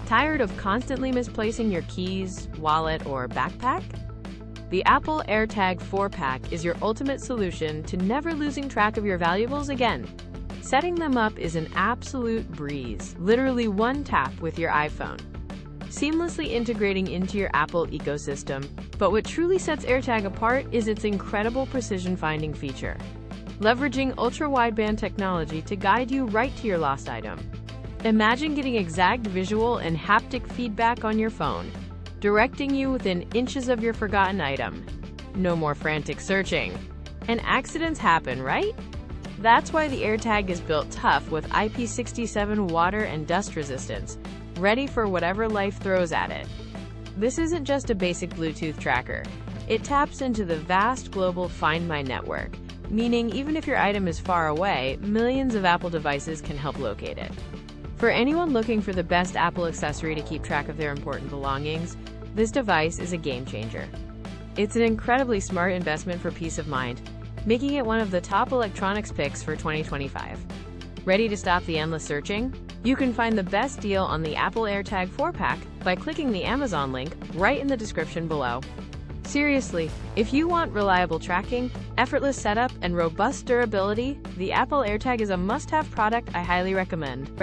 Tired of constantly misplacing your keys, wallet, or backpack? The Apple AirTag 4-pack is your ultimate solution to never losing track of your valuables again. Setting them up is an absolute breeze, literally one tap with your iPhone, seamlessly integrating into your Apple ecosystem. But what truly sets AirTag apart is its incredible precision finding feature, leveraging Ultra Wideband technology to guide you right to your lost item. Imagine getting exact visual and haptic feedback on your phone, directing you within inches of your forgotten item. No more frantic searching. And accidents happen, right? That's why the AirTag is built tough with IP67 water and dust resistance, ready for whatever life throws at it. This isn't just a basic Bluetooth tracker. It taps into the vast global Find My network, meaning even if your item is far away, millions of Apple devices can help locate it. For anyone looking for the best Apple accessory to keep track of their important belongings, this device is a game changer. It's an incredibly smart investment for peace of mind, making it one of the top electronics picks for 2025. Ready to stop the endless searching? You can find the best deal on the Apple AirTag 4-pack by clicking the Amazon link right in the description below. Seriously, if you want reliable tracking, effortless setup, and robust durability, the Apple AirTag is a must-have product I highly recommend.